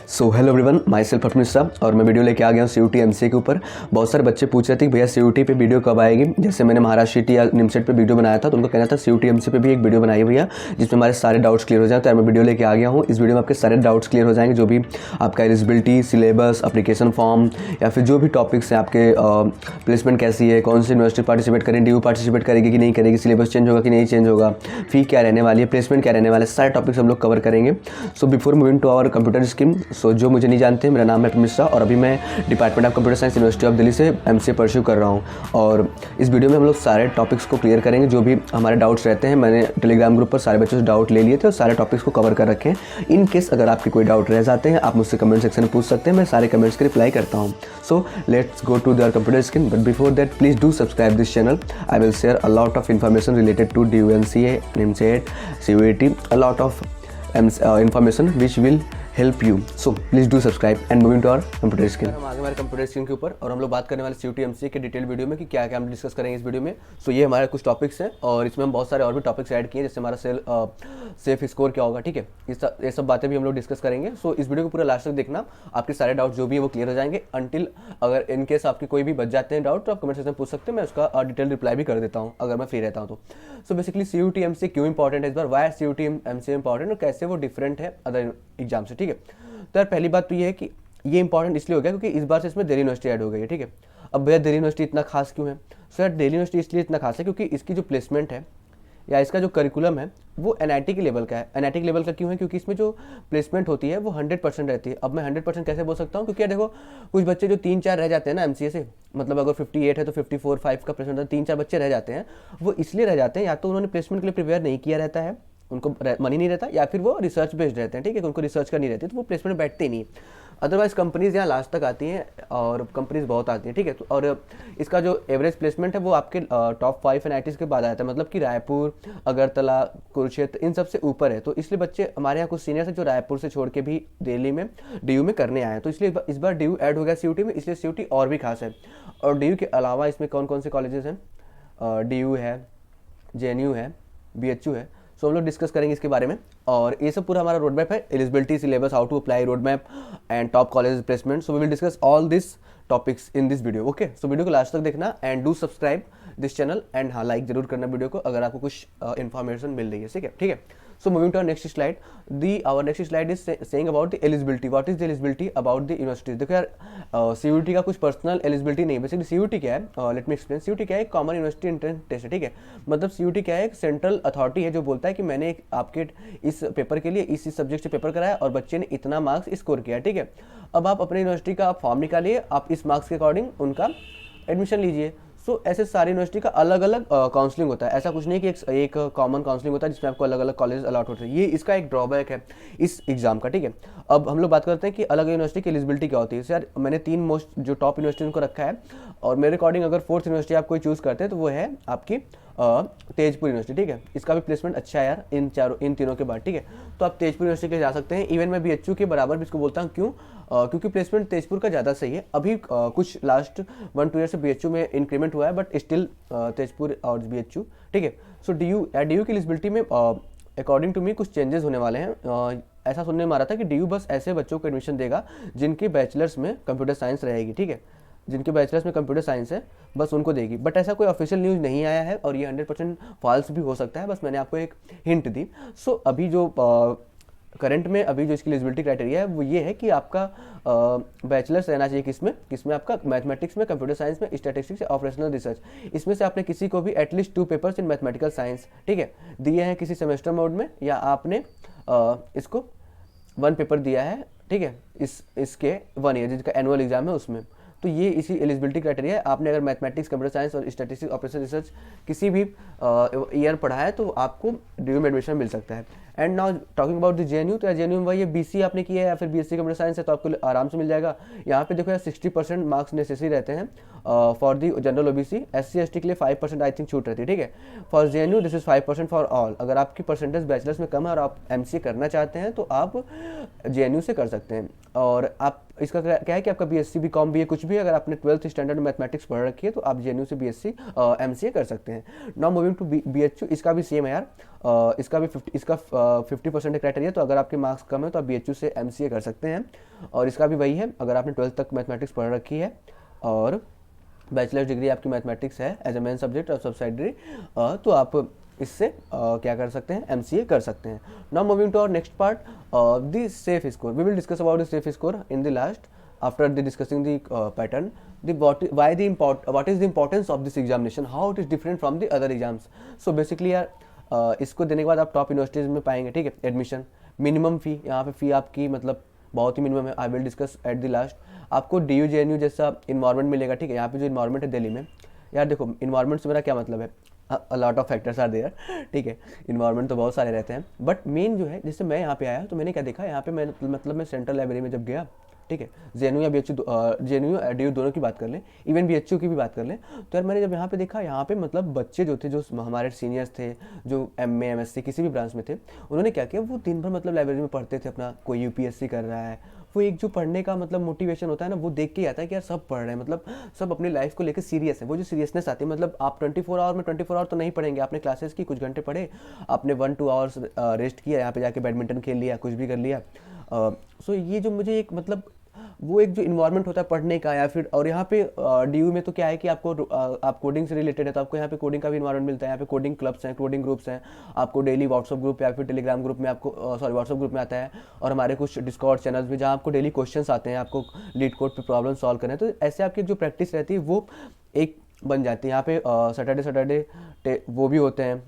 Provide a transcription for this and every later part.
सो hello everyone, myself Arpan Mishra और मैं video लेके आ गया हूँ सीयूटी एमसीए के ऊपर। बहुत सारे बच्चे पूछ रहे थे कि भैया सीयूटी पे वीडियो कब आएगी। जैसे मैंने महाराष्ट्र टी या निमसेट पे वीडियो बनाया था तो उनको कहना था सीयूटी एमसीए पे भी एक वीडियो बनाइए भैया, जिसमें हमारे सारे डाउट्स क्लियर हो जाए। तो यार मैं वीडियो लेके आ गया हूँ। इस वीडियो में आपके सारे डाउट्स क्लियर हो जाएंगे, जो भी आपका एलिजिबिलिटी, सिलेबस, एप्लीकेशन फॉर्म या फिर जो भी टॉपिक्स हैं आपके, प्लेसमेंट कैसी है, कौन सी यूनिवर्सिटी पार्टिसिपेट करें, डी पार्टिसिपेट करेगी कि नहीं करेगी, सिलेबस चेंज होगा कि नहीं चेंज होगा, फी क्या रहने वाली है, प्लेसमेंट क्या रहने वाला है, सारे टॉपिक्स हम लोग कवर करेंगे। So before moving to our computer scheme, so जो मुझे नहीं जानते, मेरा नाम है मिश्रा और अभी मैं department of computer science university of Delhi से एमसीए परस्यू कर रहा हूँ। और इस वीडियो में हम लोग सारे टॉपिक्स को क्लियर करेंगे, जो भी हमारे डाउट्स रहते हैं। मैंने टेलीग्राम ग्रुप पर सारे बच्चों से डाउट ले लिए थे और सारे टॉपिक्स को कवर कर रखे हैं। इन केस अगर आपके कोई डाउट रह जाते हैं, आप मुझसे कमेंट सेक्शन में पूछ सकते हैं, मैं सारे कमेंट्स के रिप्लाई करता हूँ। So let's go to their computer screen, but before that please do subscribe this channel. I will share a lot of information related to DU MCA, NIMSET, CUET, a lot of information which will help you. So please do subscribe and moving to our computer screen. हम आगे हमारे computer screen के ऊपर और हम लोग बात करने वाले सीयूटी एमसीए के डिटेल वीडियो में कि क्या क्या हम डिस्कस करेंगे इस वीडियो में। सो ये हमारे कुछ टॉपिक्स हैं और इसमें हम बहुत सारे और भी टॉपिक्स ऐड किए, जैसे हमारा सेफ स्कोर क्या होगा, ठीक है, ये सब बातें भी हम लोग डिस्कस करेंगे। सो इस वीडियो को पूरा लास्ट तक देखना, आपके सारे डाउट जो भी है वो क्लियर हो जाएंगे। अंटिल अगर इन केस आपके कोई भी बच जाते हैं डाउट तो आप कमेंट सेक्शन में पूछ सकते हैं, मैं उसका डिटेल रिप्लाई भी कर देता हूँ अगर मैं फ्री रहता हूँ तो। सो बेसिकली सीयूटी एमसीए क्यों इंपॉर्टेंट है इस बार, वाई सीयूटी एमसीए इंपॉर्टेंट और कैसे वो डिफरेंट है अदर एग्जाम से, ठीक है। तो यार पहली बात तो ये है कि ये इंपॉर्टेंट इसलिए हो गया क्योंकि इस बार से इसमें दिल्ली यूनिवर्सिटी ऐड हो गई है, ठीक है। अब भैया दिल्ली यूनिवर्सिटी इतना खास क्यों है? सो यार दिल्ली यूनिवर्सिटी इसलिए इतना खास है क्योंकि इसकी जो प्लेसमेंट है या इसका जो करिकुलम है वो एनआईटी के लेवल का है। एनआईटी के लेवल का क्यों है? क्योंकि इसमें जो प्लेसमेंट होती है वो 100% रहती है। अब मैं 100% कैसे बोल सकता हूँ? क्योंकि यार देखो, कुछ बच्चे जो 3-4 रह जाते हैं ना एमसीए से, मतलब अगर 58 है तो 54-5 का प्लेसमेंट, 3-4 बच्चे रह जाते हैं। वो इसलिए रह जाते हैं या तो उन्होंने प्लेसमेंट के लिए प्रिपेयर नहीं किया रहता है, उनको मनी नहीं रहता, या फिर वो रिसर्च बेस्ड रहते हैं, ठीक है, उनको रिसर्च करनी रहती है तो वो प्लेसमेंट में बैठते ही नहीं। अदरवाइज कंपनीज यहाँ लास्ट तक आती हैं और कंपनीज बहुत आती हैं, ठीक है। तो और इसका जो एवरेज प्लेसमेंट है वो आपके टॉप 5 एनआईटीज के बाद आता है, मतलब कि रायपुर, अगरतला, कुरुक्षेत्र, इन सबसे ऊपर है। तो इसलिए बच्चे हमारे यहाँ कुछ सीनियर्स हैं जो रायपुर से छोड़ के भी दिल्ली में DU में करने आए हैं, तो इसलिए इस बार DU ऐड हो गया सीयूटी में, इसलिए सीयूटी और भी खास है। और DU के अलावा इसमें कौन कौन से कॉलेजेस हैं? DU है, JNU है, BHU है। सो हम लोग डिस्कस करेंगे इसके बारे में और ये सब पूरा हमारा रोड मैप है, eligibility, syllabus, how to apply, road map and top college placement. So we will discuss all this topics in this video, okay. So video को लास्ट तक देखना and do subscribe this channel and हाँ, like जरूर करना video को अगर आपको कुछ इन्फॉर्मेशन मिल रही है, ठीक है। So moving to our next slide, our next slide is saying about the eligibility. What is the eligibility about the university? देखो यार, CUET का कुछ पर्सनल एलिजिबिलिटी नहीं, बेसिकली CUET क्या है, लेट मी एक्सप्लेन। CUET क्या है? कॉमन यूनिवर्सिटी एंट्रेंस टेस्ट है, ठीक है। मतलब CUET क्या है? एक सेंट्रल अथॉरिटी है जो बोलता है कि मैंने आपके इस पेपर के लिए इस सब्जेक्ट से पेपर कराया और बच्चे ने इतना मार्क्स स्कोर किया, ठीक है। अब आप अपनी यूनिवर्सिटी का फॉर्म निकालिए, आप इस मार्क्स के अकॉर्डिंग उनका एडमिशन लीजिए। सो ऐसे सारी यूनिवर्सिटी का अलग अलग काउंसलिंग होता है, ऐसा कुछ नहीं कि एक कॉमन काउंसलिंग होता है जिसमें आपको अलग अलग कॉलेज अलॉट होते हैं। ये इसका एक ड्रॉबैक है इस एग्जाम का, ठीक है। अब हम लोग बात करते हैं कि अलग यूनिवर्सिटी की एलिजिबिलिटी क्या होती है। यार मैंने 3 मोस्ट जो टॉप यूनिवर्सिटी को रखा है और मेरे अकॉर्डिंग अगर 4th यूनिवर्सिटी आप कोई चूज़ करते हैं तो वो है आपकी तेजपुर यूनिवर्सिटी, ठीक है। इसका भी प्लेसमेंट अच्छा है यार इन तीनों के बाद, ठीक है। तो आप तेजपुर यूनिवर्सिटी के जा सकते हैं। इवन मैं BHU के बराबर भी इसको बोलता हूँ, क्यों? क्योंकि प्लेसमेंट तेजपुर का ज़्यादा सही है। अभी कुछ लास्ट 1-2 ईयर से BHU में इंक्रीमेंट हुआ है, बट स्टिल तेजपुर और BHU, ठीक है। सो DU की एलिजिबिलिटी में अकॉर्डिंग टू मी कुछ चेंजेस होने वाले हैं। ऐसा सुनने में आ रहा था कि DU बस ऐसे बच्चों को एडमिशन देगा जिनकी बैचलर्स में कंप्यूटर साइंस रहेगी, ठीक है, जिनके बैचलर्स में कंप्यूटर साइंस है बस उनको देगी। बट ऐसा कोई ऑफिशियल न्यूज़ नहीं आया है और ये 100% फॉल्स भी हो सकता है, बस मैंने आपको एक हिंट दी। सो अभी जो करंट में अभी जो इसकी एलिजिबिलिटी क्राइटेरिया है वो ये है कि आपका बैचलर्स रहना चाहिए किसमें आपका मैथमेटिक्स में, कंप्यूटर साइंस में, स्टैटिस्टिक्स या ऑपरेशनल रिसर्च, इसमें से आपने किसी को भी एटलीस्ट 2 पेपर्स इन मैथमेटिकल साइंस, ठीक है, दिए हैं किसी सेमेस्टर मोड में, या आपने इसको 1 पेपर दिया है, ठीक है, इसके 1 ईयर जिसका एनुअल एग्जाम है उसमें। तो ये इसी एलिजिबिलिटी क्राइटेरिया है। आपने अगर मैथमेटिक्स, कंप्यूटर साइंस और स्टैटिस्टिक्स, ऑपरेशन रिसर्च किसी भी ईयर पढ़ा है तो आपको DU में एडमिशन मिल सकता है। And now talking about the JNU, तो यार JNU में भाई ये BC आपने किया है या फिर BSc कंप्यूटर साइंस है तो आपको आराम से मिल जाएगा। यहाँ पे देखो यार 60% मार्क्स नेसेसरी रहते हैं for the general OBC, SC ST के लिए 5% आई थिंक छूट रहती है, ठीक है। For JNU this is 5% for all. अगर आपकी परसेंटेज बैचलर्स में कम है और आप MCA करना चाहते हैं तो आप JNU से कर सकते हैं। और आप इसका क्या है कि आपका BSc BCom BA कुछ भी अगर आपने 12th स्टैंडर्ड मैथमेटिक्स पढ़ रखी है तो आप JNU से BSc MCA कर सकते हैं। नाउ मूविंग टू BHU, इसका भी सेम है यार, इसका भी 50% क्राइटेरिया, तो अगर आपके मार्क्स कम है तो आप BHU से MCA कर सकते हैं। और इसका भी वही है, अगर आपने 12th तक मैथमेटिक्स पढ़ रखी है और बैचलर्स डिग्री आपकी मैथमेटिक्स है एज ए मेन सब्जेक्ट और सब्सिडरी, तो आप इससे क्या कर सकते हैं, MCA कर सकते हैं। Now moving to our next part, the safe score. We will discuss about the safe score in the last after the discussing the pattern, what is the importance of this examination, how it is different from the other exams। so basically यार इसको देने के बाद आप top universities में पाएंगे, ठीक है। एडमिशन, मिनिमम फ़ी, यहाँ पे फ़ी आपकी मतलब बहुत ही मिनिमम है। आई will discuss at the last. आपको DU JNU जैसा इन्वायरमेंट मिलेगा, ठीक है। यहाँ पे जो इन्वायरमेंट है दिल्ली में, यार देखो इन्वायरमेंट से मेरा क्या मतलब है, a lot of factors are there, ठीक है। इन्वायरमेंट तो बहुत सारे रहते हैं, बट मेन जो है, जैसे मैं यहाँ पे आया तो मैंने क्या देखा, यहाँ पे मैं मतलब मैं सेंट्रल लाइब्रेरी में जब गया, ठीक है, JNU या BHU, JNU DU दोनों की बात कर लें, इवन BHU की भी बात कर लें, तो यार मैंने जब यहाँ पे देखा, यहाँ पे मतलब बच्चे जो थे, जो हमारे सीनियर्स थे, जो MA MSc किसी भी ब्रांच में थे, उन्होंने क्या किया, वो दिन भर मतलब लाइब्रेरी में पढ़ते थे अपना, कोई UPSC कर रहा है, वो एक जो पढ़ने का मतलब मोटिवेशन होता है ना, वो देख के आता है कि यार सब पढ़ रहे हैं, मतलब सब अपनी लाइफ को लेकर सीरियस है। वो जो सीरियसनेस आती है, मतलब आप 24 आवर में 24 आवर तो नहीं पढ़ेंगे, आपने क्लासेस की, कुछ घंटे पढ़े, आपने 1-2 आवर्स रेस्ट किया, यहाँ पे जाके बैडमिंटन खेल लिया, कुछ भी कर लिया। सो ये जो मुझे एक मतलब वो एक जो इन्वायरमेंट होता है पढ़ने का, या फिर और यहाँ पे DU में तो क्या है कि आपको आप कोडिंग से रिलेटेड है, तो आपको यहाँ पे कोडिंग का भी इन्वायरमेंट मिलता है। यहाँ पे कोडिंग क्लब्स हैं, कोडिंग ग्रुप्स हैं, आपको डेली व्हाट्सअप ग्रुप या फिर टेलीग्राम ग्रुप में आपको व्हाट्सअप ग्रुप में आता है, और हमारे कुछ डिस्कॉर्ड चैनल्स भी जहाँ आपको डेली क्वेश्चंस आते हैं, आपको लीड कोड पे प्रॉब्लम सॉल्व करना है। तो ऐसे आपकी जो प्रैक्टिस रहती है वो एक बन जाती है। यहाँ पे सैटरडे वो भी होते हैं,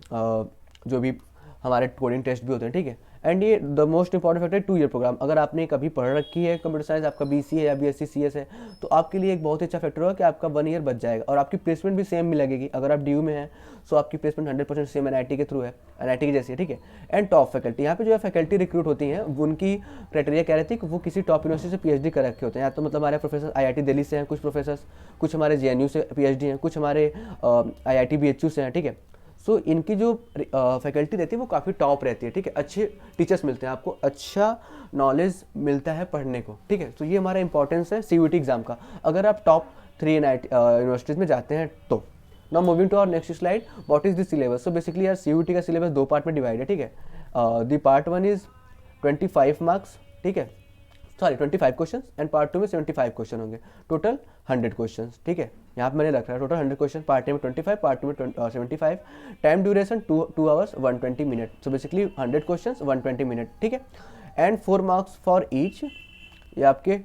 जो भी हमारे कोडिंग टेस्ट भी होते हैं, ठीक है। एंड ये the most important factor 2 year program. अगर आपने कभी पढ़ रखी है कंप्यूटर साइंस, आपका BCA या BSc CS है, तो आपके लिए एक बहुत अच्छा फैक्टर होगा कि आपका 1 ईयर बच जाएगा, और आपकी प्लेसमेंट भी सेम लगेगी। अगर आप DU में हैं तो आपकी प्लेसमेंट 100% सेम NIT के थ्रू है, NIT की जैसी है, ठीक है। एंड टॉप फैकल्टी, यहाँ पे जो है फैकल्टी रिक्रूट होती हैं, उनकी क्राइटेरिया क्या रहती है कि वो किसी टॉप यूनिवर्सिटी से PhD कर रखे होते हैं। या तो मतलब हमारे प्रोफेसर IIT दिल्ली से हैं, कुछ प्रोफेसर्स, कुछ हमारे JNU से PhD हैं, कुछ हमारे IIT BHU से हैं, ठीक है। सो इनकी जो फैकल्टी रहती है वो काफ़ी टॉप रहती है, ठीक है। अच्छे टीचर्स मिलते हैं, आपको अच्छा नॉलेज मिलता है पढ़ने को, ठीक है। तो ये हमारा इंपॉर्टेंस है CUET एग्जाम का, अगर आप टॉप 3 यूनिवर्सिटीज़ में जाते हैं तो। Now moving to our next slide, what is the syllabus. So basically यार CUET का सिलेबस 2 पार्ट में डिवाइड है, ठीक है। द पार्ट 1 इज 25 मार्क्स, ठीक है, सॉरी 25 क्वेश्चन, एंड पार्ट 2 में 75 क्वेश्चन होंगे, टोटल 100 क्वेश्चन, ठीक है। यहाँ पे मैंने रखा है टोटल 100 क्वेश्चन, पार्ट ए में 25, पार्ट 2 में 75, time duration 2 hours 120 minute. So basically 100 question 120 minute, ठीक है। एंड 4 मार्क्स फॉर ईच, ये आपके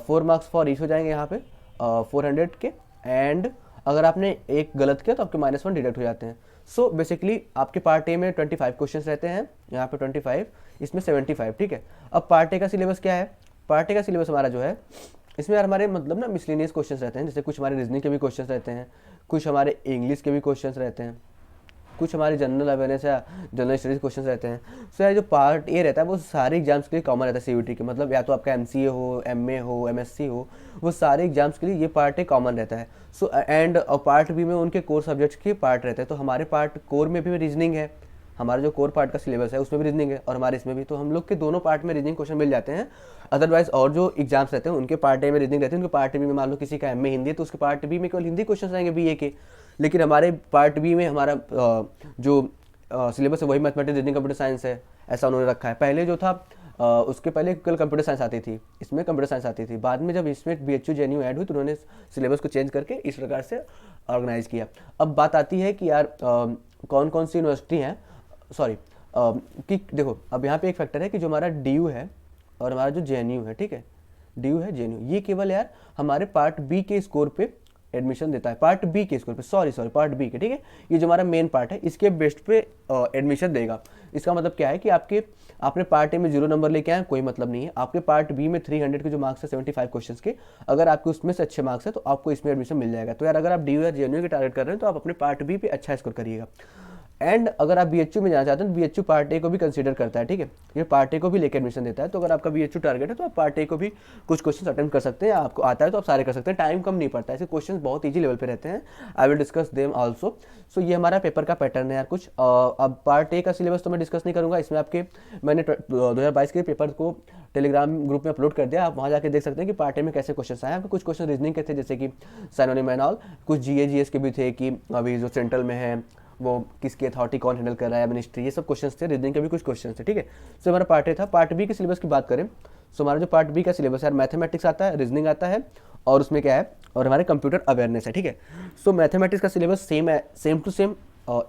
4 मार्क्स फॉर ईच हो जाएंगे यहाँ पे 400 के। एंड अगर आपने एक गलत किया तो आपके -1 डिडक्ट हो जाते हैं। सो बेसिकली आपके पार्ट ए में 25 क्वेश्चन रहते हैं, यहाँ पे 25, इसमें 75, ठीक है। अब पार्ट ए का सिलेबस क्या है, पार्ट ए का सिलेबस हमारा जो है, इसमें हमारे मतलब ना मिसलेनियस क्वेश्चंस रहते हैं, जैसे कुछ हमारे रीजनिंग के भी क्वेश्चंस रहते हैं, कुछ हमारे इंग्लिश के भी क्वेश्चंस रहते हैं, कुछ हमारे जनरल अवेयरनेस या जनरल स्टडीज क्वेश्चंस रहते हैं। सो यार जो पार्ट ए रहता है वो सारे एग्जाम्स के लिए कॉमन रहता है CUET के, मतलब या तो आपका MCA हो, MA हो, MSc हो, वो सारे एग्जाम्स के लिए ये पार्ट ए कॉमन रहता है। सो एंड पार्ट बी में उनके कोर सब्जेक्ट्स के पार्ट रहते हैं। तो हमारे पार्ट कोर में भी रीजनिंग है, हमारा जो कोर पार्ट का सिलेबस है उसमें भी रीजनिंग है, और हमारे इसमें भी, तो हम लोग के दोनों पार्ट में रीजनिंग क्वेश्चन मिल जाते हैं। अदरवाइज और जो एग्जाम्स रहते हैं उनके पार्ट ए में रीजनिंग रहती है, उनके पार्ट बी में मान लो किसी का MA हिंदी है तो उसके पार्ट बी में केवल हिंदी क्वेश्चन आएंगे BA के, लेकिन हमारे पार्ट बी में हमारा जो सिलेबस है वही मैथमेटिक्स, रीजनिंग, कंप्यूटर साइंस है, ऐसा उन्होंने रखा है। पहले जो था उसके पहले कल कंप्यूटर साइंस आती थी, इसमें कंप्यूटर साइंस आती थी, बाद में जब इसमें BHU JNU ऐड हुई तो उन्होंने सिलेबस को चेंज करके इस प्रकार से ऑर्गेनाइज किया। अब बात आती है कि यार कौन कौन सी यूनिवर्सिटी हैं, सॉरी कि देखो अब यहाँ पे एक फैक्टर है कि जो हमारा DU है और हमारा जो JNU है, ठीक है, DU है JNU, ये केवल यार हमारे पार्ट बी के स्कोर पे एडमिशन देता है, पार्ट बी के स्कोर पे, सॉरी पार्ट बी के, ठीक है। ये जो हमारा मेन पार्ट है इसके बेस्ट पे एडमिशन देगा। इसका मतलब क्या है कि आपने पार्ट ए में 0 नंबर लेके आए कोई मतलब नहीं है, आपके पार्ट बी में 300 के जो मार्क्स है 75 क्वेश्चंस के, अगर आपके उसमें से अच्छे मार्क्स है तो आपको इसमें एडमिशन मिल जाएगा। तो यार अगर आप DU या JNU के टारगेट कर रहे हैं तो आप अपने पार्ट बी पे अच्छा स्कोर करिएगा। एंड अगर आप BHU में जाना चाहते हैं तो BHU पार्ट ए को भी कंसीडर करता है, ठीक है, ये पार्ट ए को भी लेकर एडमिशन देता है। तो अगर आपका BHU टारगेट है तो आप पार्ट ए को भी कुछ क्वेश्चन अटेम्प्ट कर सकते हैं, आपको आता है तो आप सारे कर सकते हैं, टाइम कम नहीं पड़ता है, ऐसे क्वेश्चन बहुत ईजी लेवल पे रहते हैं। I will discuss them also. So ये हमारा पेपर का पैटर्न है यार कुछ। अब पार्ट ए का सिलेबस तो मैं डिस्कस नहीं करूँगा, इसमें आपके मैंने 2022 के पेपर को टेलीग्राम ग्रुप में अपलोड कर दिया, आप वहाँ जाके देख सकते हैं कि पार्ट ए में कैसे क्वेश्चन आए। आपके कुछ क्वेश्चन रीजनिंग के थे, जैसे कि सिनोनिम एंड ऑल, कुछ GS के भी थे कि अभी जो सेंट्रल में है वो किसकी अथॉरिटी कौन हैंडल कर रहा है, मिनिस्ट्री, ये सब क्वेश्चंस थे। रीजनिंग के भी कुछ क्वेश्चंस थे, ठीक है। सो हमारा पार्ट ए था। पार्ट बी के सिलेबस की बात करें सो हमारा जो पार्ट बी का सिलेबस है, मैथमेटिक्स आता है, रीजनिंग आता है, और उसमें क्या है, और हमारे कंप्यूटर अवेयरनेस है, ठीक है। सो मैथमेटिक्स का सिलेबस सेम है, same to same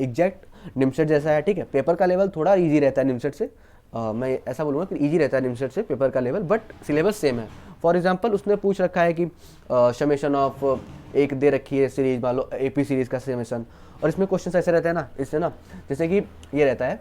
exact NIMCET जैसा है, ठीक है। पेपर का लेवल थोड़ा ईजी रहता है निमसेट से, मैं ऐसा बोलूँगा कि ईजी रहता है निमसेट से पेपर का लेवल, बट सिलेबस सेम है। फॉर एग्जांपल उसने पूछ रखा है कि समेशन ऑफ एक दे रखी है सीरीज, मान लो AP सीरीज का समेशन, और इसमें क्वेश्चन ऐसे रहते हैं ना, इससे ना जैसे कि ये रहता है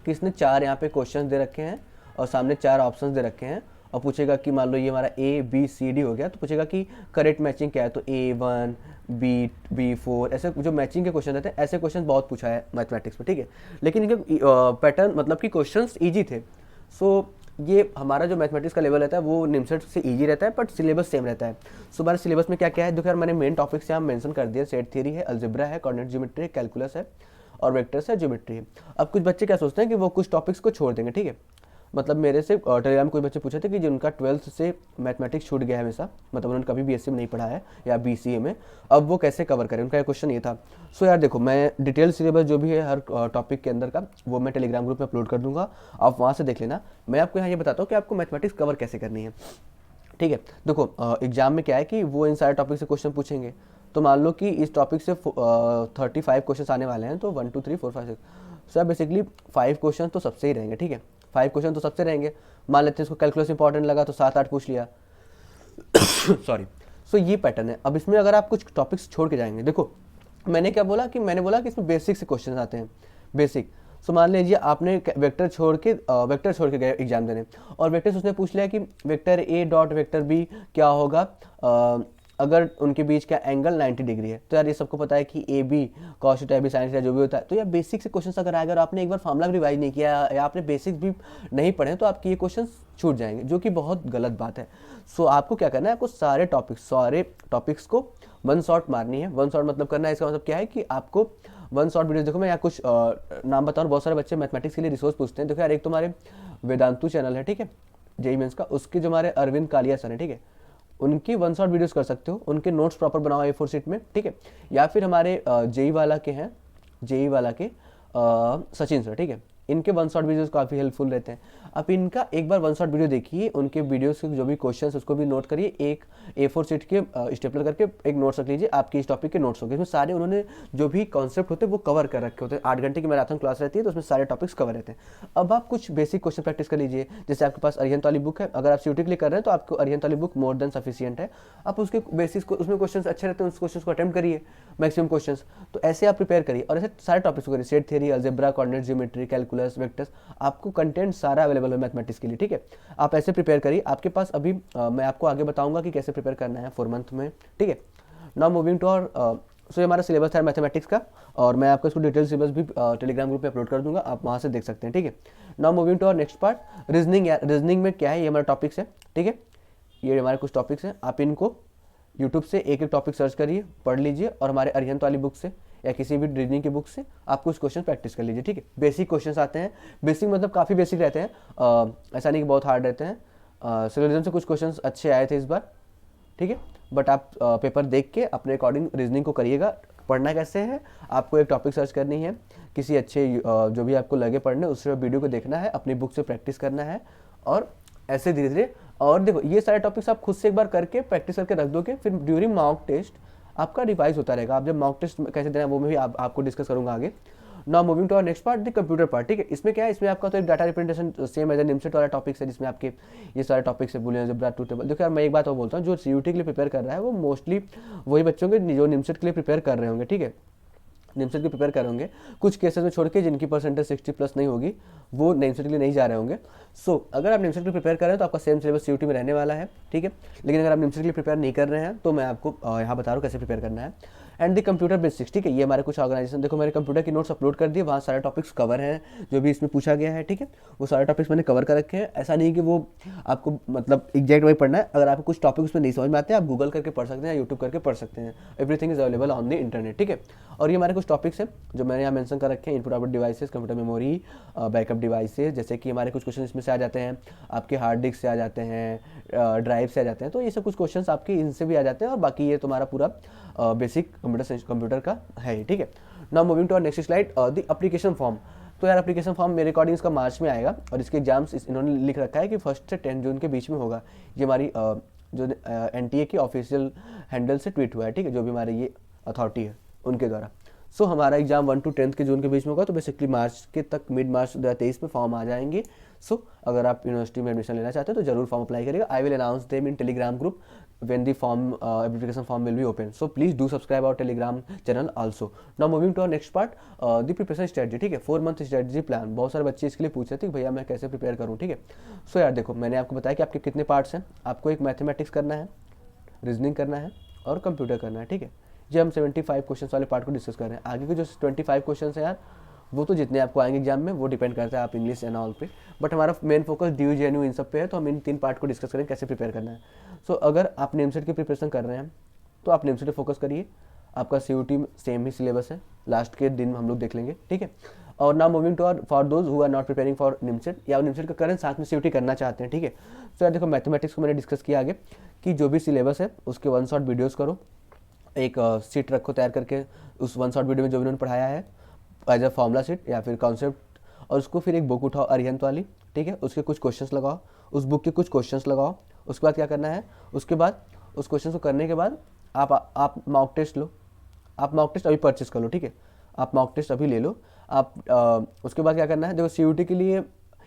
कि इसने 4 यहाँ पे क्वेश्चन दे रखे हैं और सामने 4 ऑप्शन दे रखे हैं, और पूछेगा कि मान लो ये हमारा ABCD हो गया, तो पूछेगा कि करेक्ट मैचिंग क्या है, तो A1 B4 ऐसे जो मैचिंग के क्वेश्चन रहते हैं, ऐसे क्वेश्चन बहुत पूछा है मैथमेटिक्स में, ठीक है। लेकिन इनके पैटर्न मतलब कि क्वेश्चंस इजी थे। सो ये हमारा जो मैथमेटिक्स का लेवल रहता है वो निमसेट से इजी रहता है, बट सिलेबस सेम रहता है। सो हमारे सिलेबस में क्या क्या है, देखो यार मैंने मेन टॉपिक्स यहाँ मेंशन कर दिया, सेट थ्योरी है, अलजेब्रा है, कोऑर्डिनेट ज्योमेट्री है, कैलकुलस है, और वेक्टर्स है, ज्योमेट्री है। अब कुछ बच्चे क्या सोचते हैं कि वो कुछ टॉपिक्स को छोड़ देंगे, ठीक है। मतलब मेरे से टेलीग्राम कोई बच्चे पूछे थे कि जिनका 12th से मैथमेटिक्स छूट गया है हमेशा, मतलब उन्होंने कभी BSc में नहीं पढ़ा है या BCA में, अब वो कैसे कवर करें, उनका क्वेश्चन ये था। सो यार देखो, मैं डिटेल सिलेबस जो भी है हर टॉपिक के अंदर का, वो मैं टेलीग्राम ग्रुप में अपलोड कर दूंगा, आप वहाँ से देख लेना। मैं आपको यहाँ ये बताता हूँ कि आपको मैथमेटिक्स कवर कैसे करनी है, ठीक है। देखो एग्जाम में क्या है कि वो इन सारे टॉपिक से क्वेश्चन पूछेंगे, तो मान लो कि इस टॉपिक से 35 क्वेश्चन आने वाले हैं, तो 1 2 3 4 5 6 सर बेसिकली 5 क्वेश्चन तो सबसे ही रहेंगे, ठीक है, 5 क्वेश्चन तो सबसे रहेंगे। मान लेते हैं इसको कैलकुलस इंपॉर्टेंट लगा तो 7 8 पूछ लिया सॉरी। सो ये पैटर्न है। अब इसमें अगर आप कुछ टॉपिक्स छोड़ के जाएंगे, देखो मैंने क्या बोला कि मैंने बोला कि इसमें बेसिक से क्वेश्चन आते हैं, बेसिक। सो मान लीजिए आपने वेक्टर छोड़ के गए एग्जाम देने, और वेक्टर्स उसने पूछ लिया कि vector A dot vector B क्या होगा अगर उनके बीच का एंगल 90 डिग्री है। तो यार ये सबको पता है कि AB cos theta AB sin theta जो भी होता है, तो यार बेसिक से क्वेश्चन अगर आएगा और आपने एक बार फार्मूला भी रिवाइज नहीं किया या आपने बेसिक भी नहीं पढ़े, तो आपके ये क्वेश्चन छूट जाएंगे, जो कि बहुत गलत बात है। सो आपको क्या करना है, आपको सारे टॉपिक्स को वन शॉट मारनी है। वन शॉट मतलब करना है, इसका मतलब क्या है कि आपको वन शॉट वीडियो, देखो मैं यहाँ कुछ नाम बताऊँ, बहुत सारे बच्चे मैथमेटिक्स के लिए रिसोर्स पूछते हैं। देखो यार एक तुम्हारे वेदांतु चैनल है, ठीक है, JEE मेंस का, उसके जो हमारे अरविंद कालिया सर है, ठीक है, उनकी वन शॉट वीडियोस कर सकते हो, उनके नोट्स प्रॉपर बनाओ A4 शीट में, ठीक है। या फिर हमारे JEE वाला के सचिन सर, ठीक है, इनके वन शॉट वीडियोस काफ़ी हेल्पफुल रहते हैं। आप इनका एक बार वन शॉट वीडियो देखिए, उनके वीडियोस के जो भी क्वेश्चंस उसको भी नोट करिए, एक A4 शीट के स्टेपलर करके एक नोट्स रख लीजिए, आपकी इस टॉपिक के नोट्स होंगे, इसमें सारे उन्होंने जो भी कॉन्सेप्ट होते हैं वो कवर कर रखे होते हैं। 8 घंटे की मैराथन क्लास रहती है, तो उसमें सारे टॉपिक्स कवर रहते हैं। अब आप कुछ बेसिक क्वेश्चन प्रैक्टिस कर लीजिए, जैसे आपके पास अरिहंत वाली बुक है, अगर आप CUT के लिए कर रहे हैं तो आपको अरिहंत वाली बुक मोर देन सफिशियंट है। आप उसके बेसिस को, उसमें क्वेश्चन अच्छे रहते हैं, उस क्वेश्चन को अटेम्प्ट करिए, मैक्सिमम क्वेश्चन, तो ऐसे आप प्रिपेयर करिए, और ऐसे सारे टॉपिक्स को करिए, set theory, algebra, coordinate geometry, calculus, vectors, आपको कंटेंट सारा अवेलेबल है मैथमेटिक्स के लिए, ठीक है। आप ऐसे प्रिपेयर करिए। आपके पास अभी मैं आपको आगे बताऊंगा कि कैसे प्रिपेयर करना है 4 मंथ में, ठीक है। नाउ मूविंग टू और सो ये हमारा सिलेबस है मैथमेटिक्स का, और मैं आपको इसको डिटेल सिलेबस भी टेलीग्राम ग्रुप पे अपलोड कर दूंगा, आप वहाँ से देख सकते हैं, ठीक है। नाउ मूविंग टू और नेक्स्ट पार्ट, रीजनिंग। रीजनिंग में क्या है, ये हमारा टॉपिक्स है, ठीक है, ये हमारे कुछ टॉपिक्स हैं। आप इनको यूट्यूब से एक एक टॉपिक सर्च करिए, पढ़ लीजिए, और हमारे अरिहंत वाली बुक से या किसी भी रीजनिंग की बुक से आप कुछ क्वेश्चन प्रैक्टिस कर लीजिए, ठीक है। बेसिक क्वेश्चंस आते हैं, बेसिक मतलब काफ़ी बेसिक रहते हैं, ऐसा नहीं कि बहुत हार्ड रहते हैं। सिलोजिज्म से कुछ क्वेश्चंस अच्छे आए थे इस बार, ठीक है, बट आप पेपर देख के अपने अकॉर्डिंग रीजनिंग को करिएगा। पढ़ना कैसे है, आपको एक टॉपिक सर्च करनी है, किसी अच्छे जो भी आपको लगे पढ़ने, उससे वीडियो को देखना है, अपनी बुक से प्रैक्टिस करना है, और ऐसे धीरे धीरे। और देखो ये सारे टॉपिक्स आप खुद से एक बार करके प्रैक्टिस करके रख दोगे, फिर ड्यूरिंग मॉक टेस्ट आपका रिवाइज होता रहेगा। आप जब मॉक टेस्ट कैसे देना है वो मैं भी आपको डिस्कस करूंगा आगे। Now moving to our next part, the computer part, ठीक है। इसमें क्या है, इसमें आपका तो एक data representation same as NIMCET वाला टॉपिक्स है, जिसमें आपके ये सारे टॉपिक्स है, बुलियन अलजेब्रा, ट्रूथ टेबल। देखो यार मैं एक बात और बोलता हूँ, जो CUT के लिए प्रिपेयर कर रहा है वो मोस्टली वही बच्चों के जो निमसेट के लिए प्रिपेयर कर रहे होंगे, ठीक है, निमसेट के प्रिपेयर कर होंगे। कुछ केसेस में छोड़ के जिनकी परसेंटेज 60+ नहीं होगी, वो निमसेट के लिए नहीं जा रहे होंगे। सो अगर आप निमसेट के लिए प्रिपेयर कर रहे हैं तो आपका सेम सिलेबस CUT में रहने वाला है, ठीक है। लेकिन अगर आप निमसेट के लिए प्रिपेयर नहीं कर रहे हैं तो मैं आपको यहाँ बता रहा हूँ कैसे प्रिपेयर करना है। एंड द कंप्यूटर बेसिक्स, ठीक है। ये हमारे कुछ ऑर्गेनाइजेशन, देखो मैंने कंप्यूटर की नोट्स अपलोड कर दिए, वहाँ सारे टॉपिक्स कवर हैं जो भी इसमें पूछा गया है, ठीक है। वो सारे टॉपिक्स मैंने कवर कर रखे हैं। ऐसा नहीं कि वो आपको मतलब एग्जैक्ट वही पढ़ना है, अगर आपको कुछ टॉपिक उसमें नहीं समझ में आते हैं आप गूगल करके पढ़ सकते हैं, यूट्यूब करके पढ़ सकते हैं। Everything is available on the internet, ठीक है। और ये हमारे कुछ टॉपिक्स हैं जो मैंने यहाँ मेंशन कर रखे हैं, input output devices, computer memory, backup devices, जैसे कि हमारे कुछ क्वेश्चन इसमें से आ जाते हैं, आपके हार्ड डिस्क से आ जाते हैं, ड्राइव से आ जाते हैं, तो ये सब कुछ क्वेश्चन आपके इनसे भी आ जाते हैं। और बाकी ये तुम्हारा पूरा बेसिक कंप्यूटर का है, ठीक है। Now moving to our next slide, the application form. तो यार एप्लीकेशन फॉर्म मेरे अकॉर्डिंग इसका मार्च में आएगा और इसके एग्जाम्स इन्होंने लिख रखा है कि 1 से 10 जून के बीच में होगा। ये हमारी जो NTA की ऑफिशियल हैंडल से ट्वीट हुआ है, ठीक है, जो भी हमारी ये अथॉरिटी है उनके द्वारा। सो हमारा एग्जाम 1 to 10 के जून के बीच में होगा, तो बेसिकली मार्च के तक, मिड मार्च 2023 में फॉर्म आ जाएंगे। सो अगर आप यूनिवर्सिटी में एडमिशन लेना चाहते हो तो जरूर फॉर्म अप्लाई करिएगा। I will announce them in Telegram group when the form application form will be open, so please do subscribe our telegram channel also. Now moving to our next part, the preparation strategy, ठीक है। 4 month strategy plan। बहुत सारे बच्चे इसके लिए पूछ रहे थे कि भैया मैं कैसे प्रिपेयर करूँ, ठीक है। सो यार देखो मैंने आपको बताया कि आपके कितने पार्ट्स हैं। आपको एक मैथमेटिक्स करना है, रीजनिंग करना है और कंप्यूटर करना है, ठीक है। ये हम 75 क्वेश्चन वाले पार्ट को डिस्कस कर रहे हैं। आगे के जो 25 क्वेश्चन है यार, वो तो जितने आपको आएंगे एग्जाम में वो डिपेंड करता है आप इंग्लिश एंड ऑल पे, बट हमारा मेन फोकस ड्यू जेन्यू इन सब पे है। तो हम इन 3 पार्ट को डिस्कस करें कैसे प्रिपेयर करना है। सो अगर आप नेमसेट की प्रिपरेशन कर रहे हैं तो आप नेमसेट पे फोकस करिए। आपका CUT सेम ही सिलेबस है, लास्ट के दिन हम लोग देख लेंगे, ठीक है। और now moving to for those who are not preparing for NIMCET या नेमसेट का करेंट साथ में CUT करना चाहते हैं, ठीक है। तो यार देखो मैथमेटिक्स को मैंने डिस्कस किया आगे कि जो भी सिलेबस है उसके 1 शॉट वीडियोज़ करो, एक सीट रखो तैयार करके, उस 1 शॉट वीडियो में जो भी उन्होंने पढ़ाया है एज अ फॉर्मूला सीट या फिर कॉन्सेप्ट, और उसको फिर एक बुक उठाओ अरिहंत वाली, ठीक है। उसके कुछ क्वेश्चंस लगाओ, उस बुक के कुछ क्वेश्चंस लगाओ। उसके बाद क्या करना है, उसके बाद उस क्वेश्चन को करने के बाद आप मॉक टेस्ट लो। आप मॉक टेस्ट अभी परचेस कर लो, ठीक है। आप मॉक टेस्ट अभी ले लो। आप उसके बाद क्या करना है, देखो CUT के लिए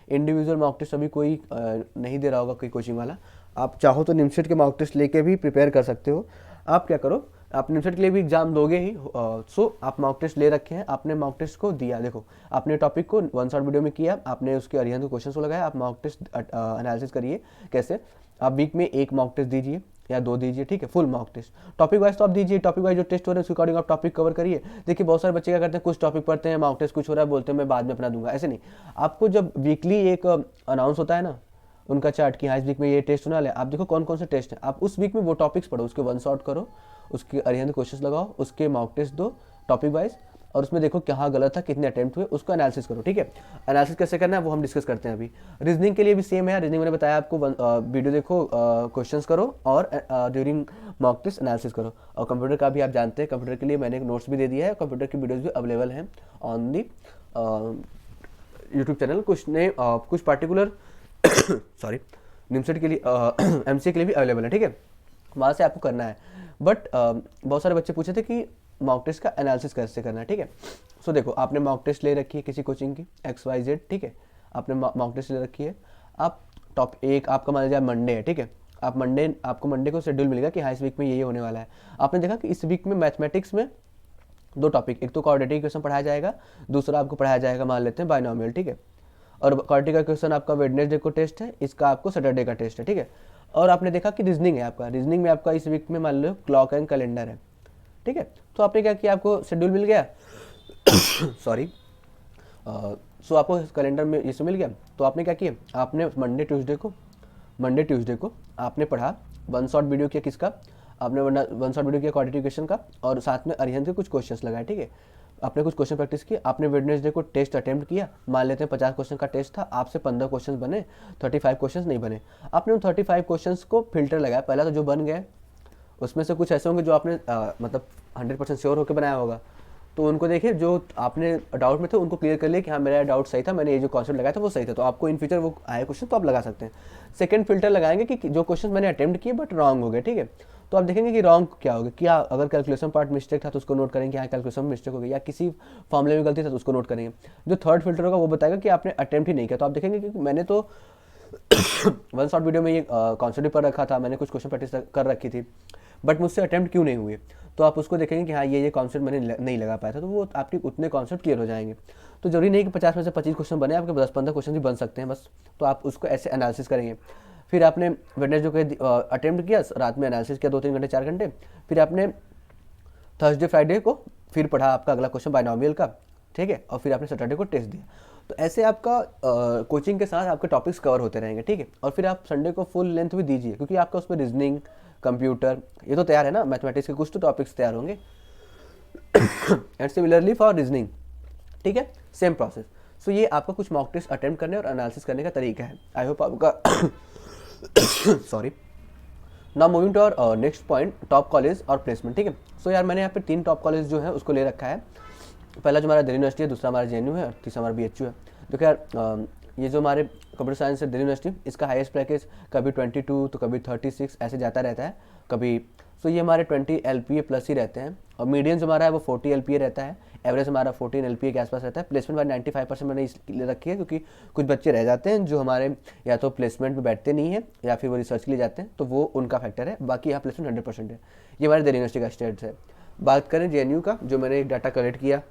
इंडिविजुअल मॉक टेस्ट अभी कोई नहीं दे रहा होगा, कोई कोचिंग वाला। आप चाहो तो निमसेट के मॉक टेस्ट लेके भी प्रिपेयर कर सकते हो। आप क्या करो, आप निमसेट के लिए भी एग्जाम दोगे ही, सो आप मॉक टेस्ट ले रखे हैं, आपने मॉक टेस्ट को दिया। देखो आपने टॉपिक को 1 शॉट वीडियो में किया, आपने उसके अरिहंत के क्वेश्चन को लगाया, आप मॉक टेस्ट एनालिसिस करिए कैसे। आप वीक में 1 मॉक टेस्ट दीजिए या 2 दीजिए, ठीक है, full mock test. Topic wise तो आप दीजिए, टॉपिक वाइज जो टेस्ट हो रहे हैं उसके अकॉर्डिंग आप टॉपिक कवर करिए। देखिए बहुत सारे बच्चे क्या करते हैं, कुछ टॉपिक पढ़ते हैं, मॉक टेस्ट कुछ हो रहा है, बोलते हैं मैं बाद में अपना दूंगा। ऐसे नहीं, आपको जब वीकली एक अनाउंस होता है ना उनका चार्ट कि हाँ इस वीक में ये टेस्ट होने वाले हैं, आप देखो कौन कौन से टेस्ट हैं, आप उस वीक में वो टॉपिक्स पढ़ो, उसके 1 शॉट करो, उसके अरिहंत क्वेश्चंस लगाओ, उसके मॉक टेस्ट दो टॉपिक वाइज, और उसमें देखो कहाँ गलत था, कितने अटेम्प्ट हुए, उसको एनालिसिस करो, ठीक है। एनालिसिस कैसे करना है वो हम डिस्कस करते हैं अभी। रीजनिंग के लिए भी सेम है, रीजनिंग मैंने बताया आपको, वीडियो देखो, क्वेश्चंस करो और ड्यूरिंग मॉक टेस्ट एनालिसिस करो। और कंप्यूटर का भी आप जानते हैं, कंप्यूटर के लिए मैंने एक नोट्स भी दे दिया है, कंप्यूटर की वीडियोज़ भी अवेलेबल हैं ऑन दी यूट्यूब चैनल। कुछ पार्टिकुलर सॉरी निमसेट के लिए MCA के लिए भी अवेलेबल है, ठीक है, वहाँ से आपको करना है। बट बहुत सारे बच्चे पूछे थे कि मॉक टेस्ट का एनालिसिस कैसे करना है, ठीक है। सो देखो आपने मॉक टेस्ट ले रखी है किसी कोचिंग की XYZ, ठीक है, आपने मॉक टेस्ट ले रखी है। आप एक आपका मान लीजिए मंडे है, ठीक है, आपको मंडे को शेड्यूल मिलेगा कि हाँ इस वीक में ये होने वाला है। आपने देखा कि इस वीक में मैथमेटिक्स में 2 टॉपिक, एक तो क्वाड्रेटिक इक्वेशन पढ़ाया जाएगा, दूसरा आपको पढ़ाया जाएगा मान लेते हैं बाइनोमियल, ठीक है। और क्वाड्रेटिक का क्वेश्चन आपका वेडनेसडे को टेस्ट है, इसका आपको सैटरडे का टेस्ट है, ठीक है। और आपने देखा कि रीजनिंग है आपका, रीजनिंग में आपका इस वीक में मान लो क्लॉक एंड कैलेंडर है, ठीक है। तो आपने क्या किया, आपको शेड्यूल मिल गया सॉरी सो आपको कैलेंडर में ये मिल गया। तो आपने क्या किया, आपने मंडे ट्यूसडे को आपने पढ़ा 1 शॉट वीडियो किया, किसका आपने 1 शॉट वीडियो किया क्वाड्रेटिक इक्वेशन का, और साथ में अरिहंत के कुछ क्वेश्चंस लगाए, ठीक है। आपने कुछ क्वेश्चन प्रैक्टिस किया, आपने वेडनेसडे को टेस्ट अटेम्प्ट किया, मान लेते हैं 50 क्वेश्चन का टेस्ट था, आपसे 15 क्वेश्चन बने, 35 क्वेश्चन नहीं बने। आपने उन 35 क्वेश्चन को फिल्टर लगाया, पहला तो जो बन गए उसमें से कुछ ऐसे होंगे जो आपने मतलब 100% श्योर होकर बनाया होगा, तो उनको देखिए जो आपने डाउट में थे उनको क्लियर कर लिया कि हाँ मेरा डाउट सही था, मैंने ये जो कॉन्सेप्ट लगाया था वो सही था, तो आपको इन फ्यूचर वो आए क्वेश्चन तो आप लगा सकते हैं। सेकंड फिल्टर लगाएंगे कि जो क्वेश्चन मैंने अटेम्प्ट किए बट रॉन्ग हो गए, ठीक है, तो आप देखेंगे कि रॉन्ग क्या होगा, क्या अगर कैलकुलेशन पार्ट मिस्टेक था तो उसको नोट करेंगे, हाँ कैलकुलेशन में मिस्टेक हो गई, या किसी फॉर्मूले में गलती था तो उसको नोट करेंगे। जो थर्ड फिल्टर होगा वो बताएगा कि आपने अटेम्प्ट ही नहीं किया, तो आप देखेंगे कि मैंने तो 1 शॉट वीडियो में ये कॉन्सेप्ट पर रखा था, मैंने कुछ क्वेश्चन प्रैक्टिस कर रखी थी, बट मुझसे अटेम्प्ट क्यों नहीं हुए, तो आप उसको देखेंगे कि हाँ ये कॉन्सेप्ट मैंने नहीं लगा पाया था, तो वो आपके उतने कॉन्सेप्ट क्लियर हो जाएंगे। तो जरूरी नहीं कि 50 में से 25 क्वेश्चन बने, आपके 10-15 क्वेश्चन भी बन सकते हैं बस, तो आप उसको ऐसे एनालिसिस करेंगे। फिर आपने वेडनेसडे को अटेम्प्ट किया, रात में एनालिसिस किया 2-3 घंटे 4 घंटे, फिर आपने थर्सडे फ्राइडे को फिर पढ़ा आपका अगला क्वेश्चन बाइनोमियल का, ठीक है, और फिर आपने सैटरडे को टेस्ट दिया। तो ऐसे आपका कोचिंग के साथ आपके टॉपिक्स कवर होते रहेंगे, ठीक है। और फिर आप संडे को फुल लेंथ भी दीजिए, क्योंकि आपका उसमें रीजनिंग, कंप्यूटर ये तो तैयार है ना, मैथमेटिक्स के कुछ तो टॉपिक्स तैयार होंगे एंड सिमिलरली फॉर रीजनिंग, ठीक है, सेम प्रोसेस। सो ये आपका कुछ मॉक टेस्ट अटेम्प्ट करने और एनालिसिस करने का तरीका है। आई होप आपका sorry. Now moving to our next point, top college और प्लेसमेंट, ठीक है। सो यार मैंने यहाँ पे 3 टॉप कॉलेज जो है उसको ले रखा है। पहला जो हमारा दिल्ली यूनिवर्सिटी है, दूसरा हमारा JNU है और तीसरा हमारा BHU है। देखो यार ये जो हमारे कंप्यूटर साइंस है दिल्ली यूनिवर्सिटी, इसका हाईएस्ट पैकेज कभी 22 तो कभी 36 ऐसे जाता रहता है कभी। सो ये हमारे 20 LPA प्लस ही रहते हैं, और मीडियम जो हमारा है वो 40 LPA रहता है, एवरेज हमारा 14 LPA के आसपास रहता है। प्लेसमेंट वाली 95% मैंने इसलिए रखी है क्योंकि कुछ बच्चे रह जाते हैं जो हमारे या तो प्लेसमेंट में बैठते नहीं है या फिर वो रिसर्च के लिए जाते हैं, तो वो उनका फैक्टर है। बाकी यहाँ प्लेसमेंट 100% है। ये हमारे दिल्ली यूनिवर्सिटी का स्टेट्स है। बात करें JNU का, जो मैंने एक डाटा कलेक्ट किया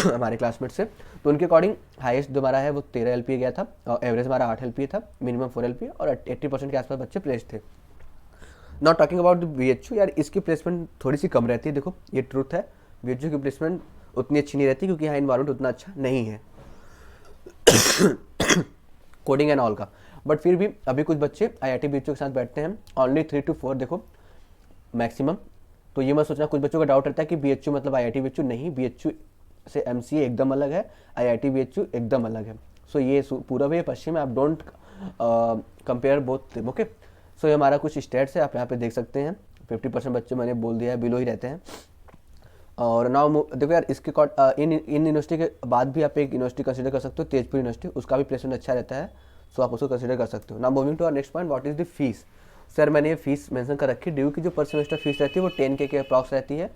हमारे क्लासमेट से, तो उनके अकॉर्डिंग हाईएस्ट जो हमारा है वो 13 LPA गया था, और एवरेज हमारा 8 LPA था, मिनिमम 4 LPA, और 80% के आसपास बच्चे प्लेस थे। नॉट टॉकिंग अबाउट BHU, यार इसकी प्लेसमेंट थोड़ी सी कम रहती है। देखो ये ट्रूथ है, BHU की प्लेसमेंट उतनी अच्छी नहीं रहती क्योंकि यहाँ इन्वायरमेंट उतना अच्छा नहीं है कोडिंग एंड ऑल का। बट फिर भी अभी कुछ बच्चे IIT BHU के साथ बैठते हैं, ओनली 3 to 4 देखो मैक्सिमम। तो ये मत सोचना, कुछ बच्चों का डाउट रहता है कि BHU मतलब IIT BHU, नहीं, BHU से MCA एकदम अलग है, IIT BHU एकदम अलग है। सो ये पूर्व है, पश्चिम है, आप don't compare both them, okay. So ये हमारा कुछ स्टेट्स है, आप यहाँ पे देख सकते हैं। 50% बच्चे मैंने बोल दिया है बिलो ही रहते हैं। और नाउ देखो यार इसके इन यूनिवर्सिटी के बाद भी आप एक यूनिवर्सिटी कंसिडर कर सकते हो, तेजपुर यूनिवर्सिटी, उसका भी प्लेसमेंट अच्छा रहता है, सो आप उसको कंसिडर कर सकते हो। Now moving to our next point, what is the fees. Sir मैंने ये फीस मेंशन कर रखी है। ड्यू की जो पर सेमेस्टर फीस रहती है वो 10K के अप्रॉक्स रहती है,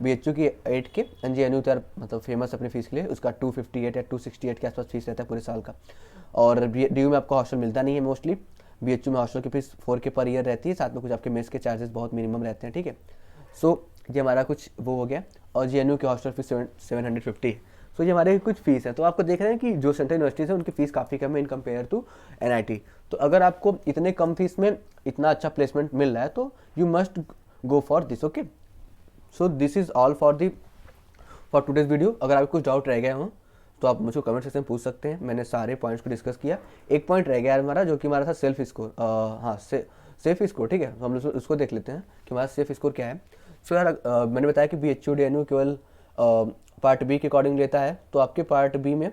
BHU की 8K, एंड JNU तो यार मतलब फेमस अपनी फीस के लिए, उसका 258 या 268 के आसपास फीस रहता है पूरे साल का। और DU में आपको हॉस्टल मिलता नहीं है मोस्टली, BHU में हॉस्टल की फीस 4K पर ईयर रहती है, साथ में कुछ आपके मेस के चार्जेस बहुत मिनिमम रहते हैं, ठीक है। सो ये हमारा कुछ वो हो गया, और JNU की हॉस्टल फीस 750 है। सो ये हमारे कुछ फीस है। तो आपको देख रहे हैं कि जो सेंट्रल यूनिवर्सिटीज़ है उनकी फीस काफ़ी कम है इन कंपेयर टू NIT। तो अगर आपको इतने कम फीस में इतना अच्छा प्लेसमेंट मिल रहा है तो you must go for this, okay. So this is all for today's video. अगर आपको कुछ डाउट रह गए हों तो आप मुझको कमेंट सेक्शन में पूछ सकते हैं। मैंने सारे पॉइंट्स को डिस्कस किया। एक पॉइंट रह गया हमारा, जो कि हमारा था सेल्फ स्कोर, हाँ सेफ स्कोर, ठीक है। तो हम लोग उसको देख लेते हैं कि हमारा सेफ स्कोर क्या है। सो यार मैंने बताया कि BHU JNU केवल पार्ट बी के अकॉर्डिंग लेता है, तो आपके पार्ट बी में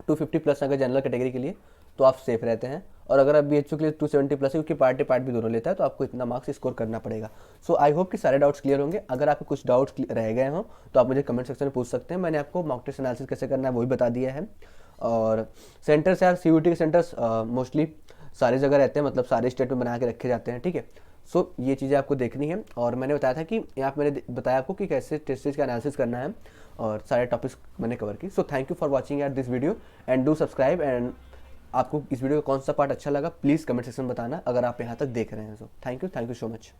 250 प्लस अगर जनरल कैटेगरी के लिए तो आप सेफ रहते हैं, और अगर आप BHU के लिए 270 प्लस है क्योंकि पार्ट भी दोनों लेता है, तो आपको इतना मार्क्स स्कोर करना पड़ेगा। सो आई होप कि सारे डाउट्स क्लियर होंगे। अगर आपके कुछ डाउट्स रह गए हों तो आप मुझे कमेंट सेक्शन में पूछ सकते हैं। मैंने आपको मॉक टेस्ट एनालिसिस कैसे करना है वो भी बता दिया है। और सेंटर्स यार CUET के सेंटर्स मोस्टली सारी जगह रहते हैं, मतलब सारे स्टेट में बना के रखे जाते हैं, ठीक है। सो ये चीज़ें आपको देखनी है। और मैंने बताया था कि यहाँ पे मैंने बताया आपको कि कैसे टेस्ट सीरीज का एनालिसिस करना है, और सारे टॉपिक्स मैंने कवर की। So thank you for watching यार this video, and do subscribe. And आपको इस वीडियो का कौन सा पार्ट अच्छा लगा प्लीज़ कमेंट सेक्शन में बताना, अगर आप यहाँ तक देख रहे हैं। सो थैंक यू सो मच।